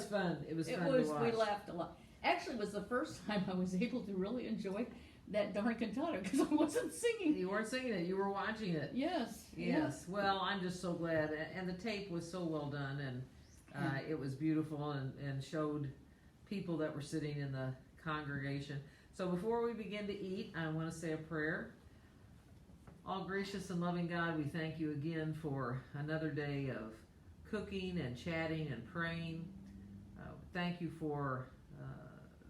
fun. It was fun to watch. We laughed a lot. Actually, it was the first time I was able to really enjoy that darn cantata because I wasn't singing. You weren't singing it. You were watching it. Yes. Yes. Well, I'm just so glad, and the tape was so well done, and it was beautiful, and showed people that were sitting in the congregation. So before we begin to eat, I want to say a prayer. All gracious and loving God, we thank you again for another day of cooking and chatting and praying. Thank you for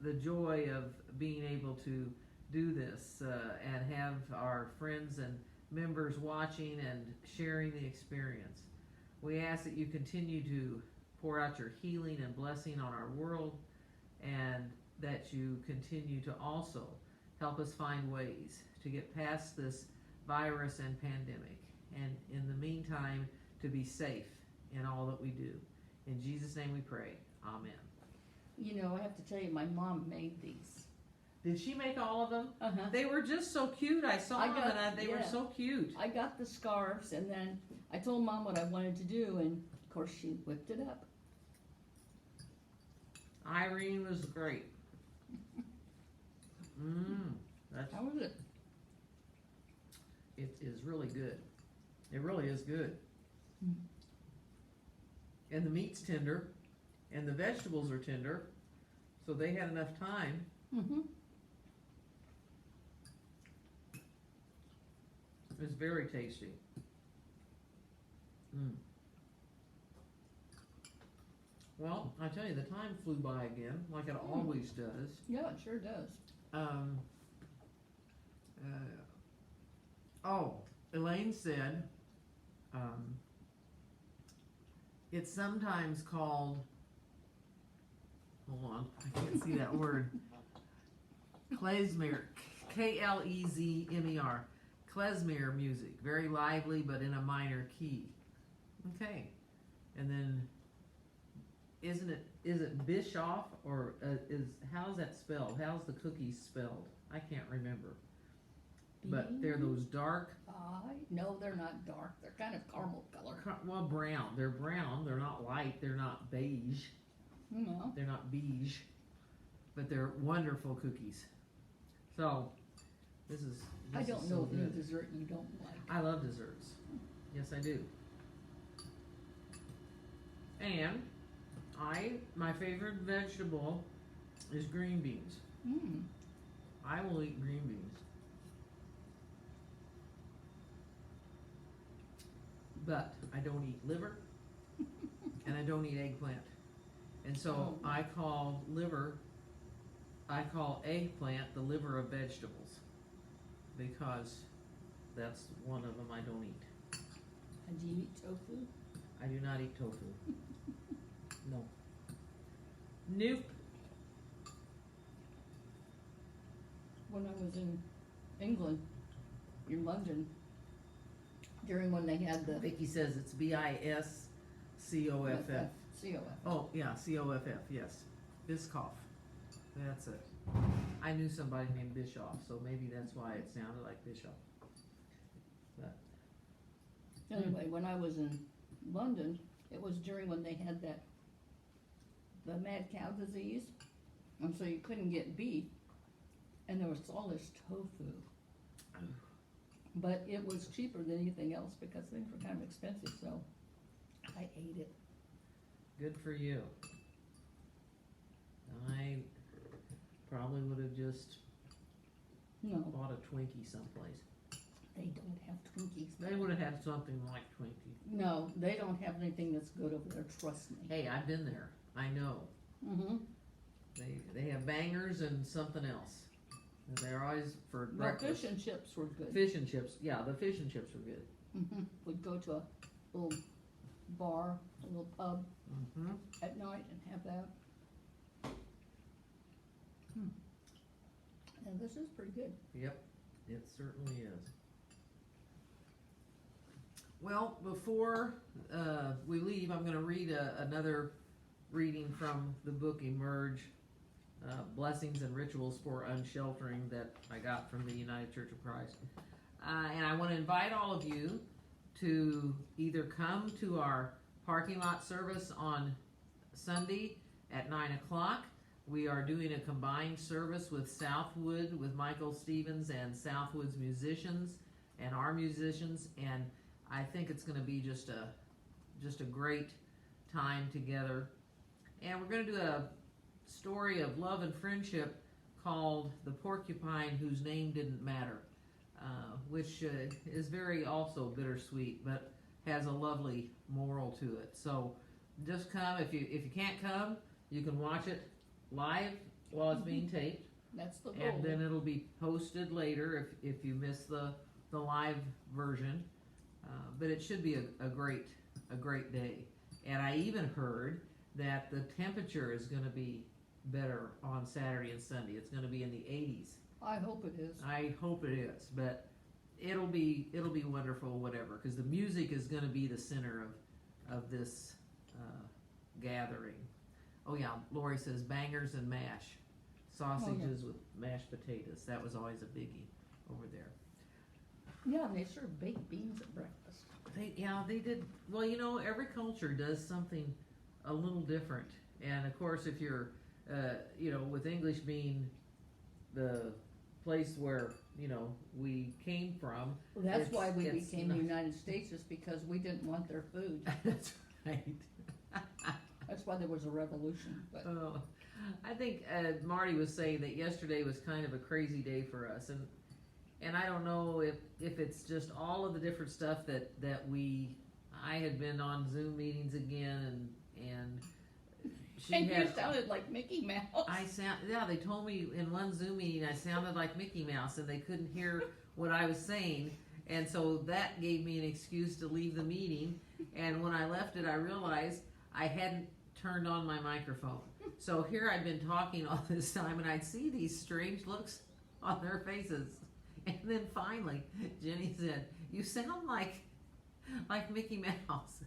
the joy of being able to do this and have our friends and members watching and sharing the experience. We ask that you continue to pour out your healing and blessing on our world, and that you continue to also help us find ways to get past this virus and pandemic, and in the meantime to be safe in all that we do. In Jesus' name we pray. Amen. You know, I have to tell you, my mom made these. Did she make all of them? Uh-huh. They were just so cute. I saw them and they were so cute. I got the scarves, and then I told Mom what I wanted to do, and of course she whipped it up. Irene was great. How was it? It is really good. It really is good. Mm. And the meat's tender, and the vegetables are tender, so they had enough time. Mm-hmm. It was very tasty. Well, I tell you, the time flew by again, like it always does. Yeah, it sure does. Elaine said, it's sometimes called, hold on, I can't see that word, klezmer, Klezmer, klezmer music, very lively but in a minor key. Okay, and then is it Bischoff, or how's that spelled? How's the cookies spelled? I can't remember. But they're those dark. No, they're not dark. They're kind of caramel color. Well, brown. They're brown. They're not light. They're not beige. No. They're not beige. But they're wonderful cookies. So, this I don't is know so of any good. dessert you don't like. I love desserts. Yes, I do. And my favorite vegetable is green beans. Mm. I will eat green beans. But I don't eat liver, and I don't eat eggplant. And so I call eggplant the liver of vegetables, because that's one of them I don't eat. And do you eat tofu? I do not eat tofu. No. Nope. When I was in England, in London, during when they had the Vicky says it's Biscoff. COF. Oh, yeah, COFF, yes. Biscoff. That's it. I knew somebody named Bischoff, so maybe that's why it sounded like Bischoff. But Anyway, when I was in London, it was during when they had the mad cow disease, and so you couldn't get beef, and there was all this tofu. But it was cheaper than anything else because things were kind of expensive, so I ate it. good for you. I probably would have just No, bought a Twinkie someplace. They don't have Twinkies. They would have had something like Twinkie. No, they don't have anything that's good over there, trust me. Hey, I've been there. I know. Mm-hmm. They have bangers and something else. And they're always for Well, breakfast. fish and chips were good. Fish and chips. Yeah, the fish and chips were good. Mm-hmm. We'd go to a little bar, a little pub Mm-hmm. at night and have that. And this is pretty good. Yep, it certainly is. Well, before we leave, I'm going to read another reading from the book Emerge, Blessings and Rituals for Unsheltering that I got from the United Church of Christ. And I want to invite all of you to either come to our parking lot service on Sunday at 9 o'clock. We are doing a combined service with Southwood, with Michael Stevens and Southwood's musicians and our musicians, and I think it's going to be just a great time together. And we're going to do a story of love and friendship called The Porcupine Whose Name Didn't Matter, which is very also bittersweet, but has a lovely moral to it. So just come. If you can't come, you can watch it live while it's being taped, That's the goal. and then it'll be posted later if you miss the live version. But it should be a great day. And I even heard that the temperature is going to be better on Saturday and Sunday. It's going to be in the 80s. I hope it is. I hope it is, but it'll be wonderful, whatever, because the music is going to be the center of this gathering. Oh yeah, Lori says bangers and mash, sausages with mashed potatoes. That was always a biggie over there. Yeah, and they serve baked beans at breakfast. They did. Well, every culture does something a little different, and of course, if you're, with English being the place where we came from. Well, that's It's- why we it's became the not- United States, is because we didn't want their food. That's right. That's why there was a revolution. But Oh, I think Marty was saying that yesterday was kind of a crazy day for us, and I don't know if it's just all of the different stuff that I had been on Zoom meetings again, and she and you had. sounded like Mickey Mouse. They told me in one Zoom meeting I sounded like Mickey Mouse, and they couldn't hear what I was saying, and so that gave me an excuse to leave the meeting. And when I left it, I realized I hadn't turned on my microphone. So here I'd been talking all this time, and I'd see these strange looks on their faces. And then finally, Jenny said, "You sound like Mickey Mouse."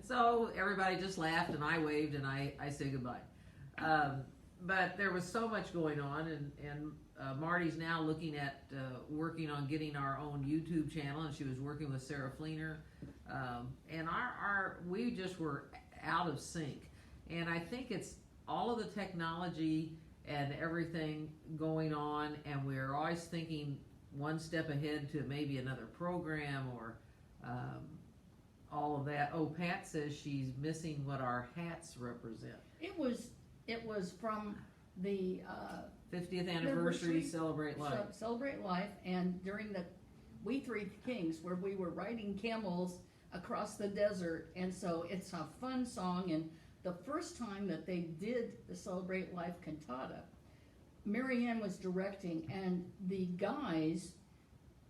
So everybody just laughed, and I waved, and I said goodbye. But there was so much going on, and Marty's now looking at working on getting our own YouTube channel, and she was working with Sarah Fleener. And we just were out of sync. And I think it's all of the technology and everything going on, and we're always thinking one step ahead to maybe another program or all of that. Oh, Pat says she's missing what our hats represent. It was from the 50th anniversary, Celebrate Life. Celebrate Life, and during the We Three Kings, where we were riding camels across the desert, and so it's a fun song. And the first time that they did the Celebrate Life cantata, Marianne was directing, and the guys,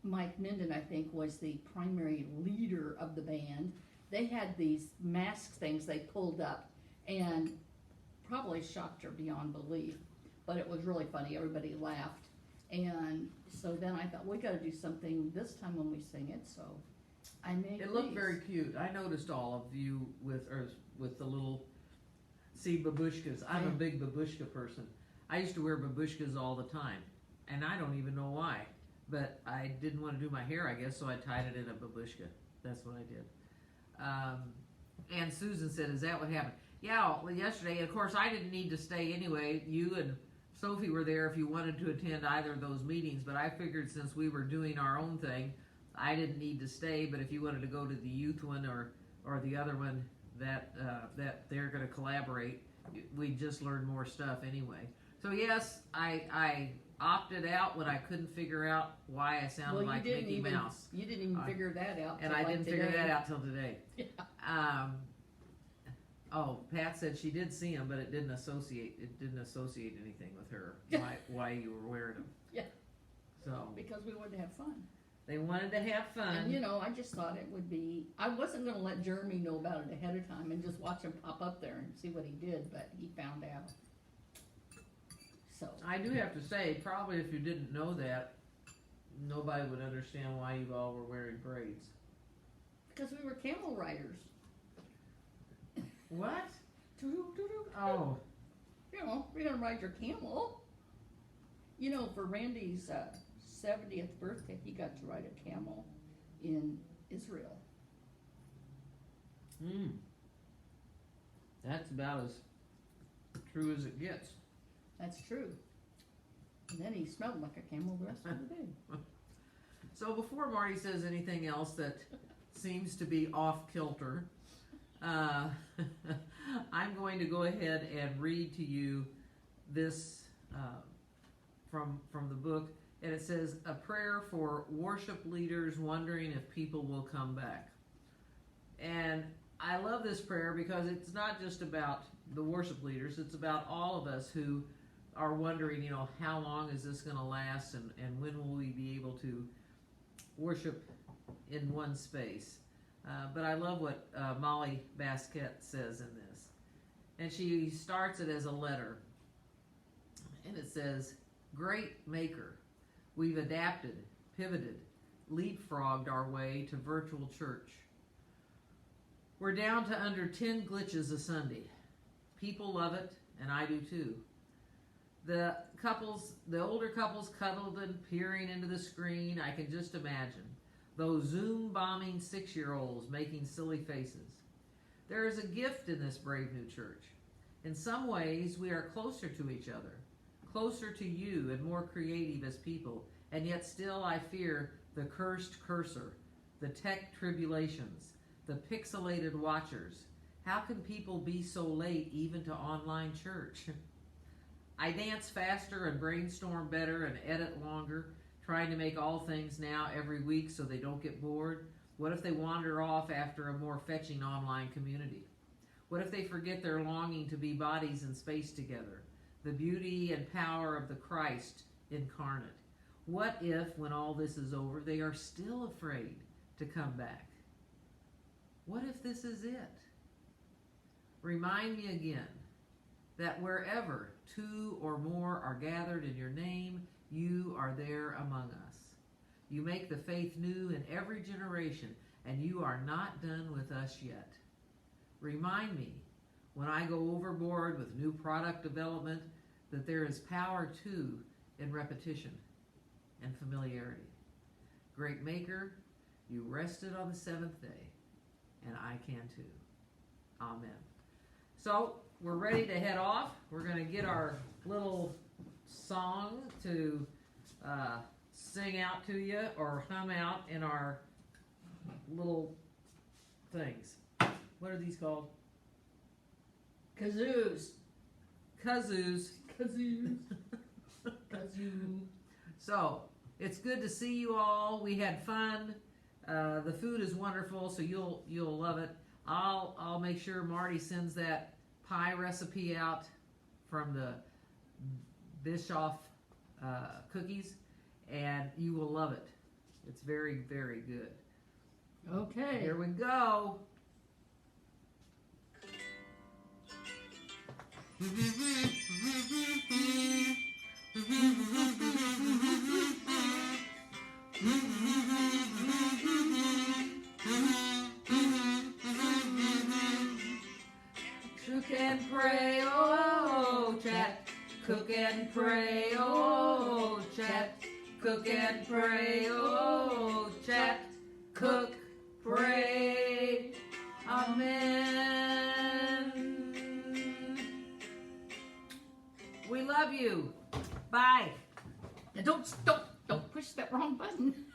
Mike Minden, I think, was the primary leader of the band. They had these mask things they pulled up, and probably shocked her beyond belief, but it was really funny. Everybody laughed, and so then I thought, we got to do something this time when we sing it. So I made It looked these. very cute. I noticed all of you with the little babushkas. I'm a big babushka person. I used to wear babushkas all the time, and I don't even know why. But I didn't want to do my hair, I guess, so I tied it in a babushka. That's what I did. And Susan said, "Is that what happened?" Yeah, well, yesterday. And of course, I didn't need to stay anyway. You and Sophie were there if you wanted to attend either of those meetings. But I figured since we were doing our own thing, I didn't need to stay. But if you wanted to go to the youth one or the other one that they're going to collaborate, we just learned more stuff anyway. So yes, I opted out when I couldn't figure out why I sounded like Mickey Mouse. You didn't even figure that out. And till I like didn't figure today. that out till today. Yeah. Oh, Pat said she did see him, but it didn't associate anything with her. Why you were wearing them. Yeah. So Because we wanted to have fun. they wanted to have fun. And you know, I just thought it would be, I wasn't gonna let Jeremy know about it ahead of time and just watch him pop up there and see what he did, but he found out. So, I do have to say, probably if you didn't know that, nobody would understand why you all were wearing braids. because we were camel riders. What? Doo-doo-doo-doo. Oh, You know, we're gonna ride your camel. You know, for Randy's 70th birthday, he got to ride a camel in Israel. that's about as true as it gets. That's true. And then he smelled like a camel the rest of the day. So before Marty says anything else that seems to be off kilter, I'm going to go ahead and read to you this from the book, and it says, "A prayer for worship leaders wondering if people will come back." And I love this prayer because it's not just about the worship leaders, it's about all of us who are wondering, you know, how long is this going to last, and when will we be able to worship in one space. But I love what Molly Basquette says in this. And she starts it as a letter. And it says, "Great Maker, we've adapted, pivoted, leapfrogged our way to virtual church. We're down to under 10 glitches a Sunday. People love it, and I do too. The older couples cuddled and peering into the screen. I can just imagine those Zoom bombing 6-year-olds making silly faces. There is a gift in this brave new church. In some ways, we are closer to each other, closer to you and more creative as people, and yet still I fear the cursed cursor, the tech tribulations, the pixelated watchers. How can people be so late even to online church? I dance faster and brainstorm better and edit longer, trying to make all things now every week so they don't get bored. What if they wander off after a more fetching online community? What if they forget their longing to be bodies in space together, the beauty and power of the Christ incarnate? What if, when all this is over, they are still afraid to come back? What if this is it? Remind me again that wherever 2 or more are gathered in your name, you are there among us. You make the faith new in every generation, and you are not done with us yet. Remind me, when I go overboard with new product development, that there is power too in repetition and familiarity. Great Maker, you rested on the 7th day, and I can too. Amen." So, we're ready to head off. We're going to get our little song to sing out to you or hum out in our little things. What are these called? Kazoos. Kazoos. Kazoos. Kazoo. So, it's good to see you all. We had fun. The food is wonderful, so you'll love it. I'll make sure Marty sends that pie recipe out from the Bischoff cookies, and you will love it. It's very, very good. Okay. Here we go. Cook and pray, oh, chat. Cook and pray, oh, chat. Cook and pray, oh, chat. Cook, pray, amen. We love you. Bye. Now don't push that wrong button.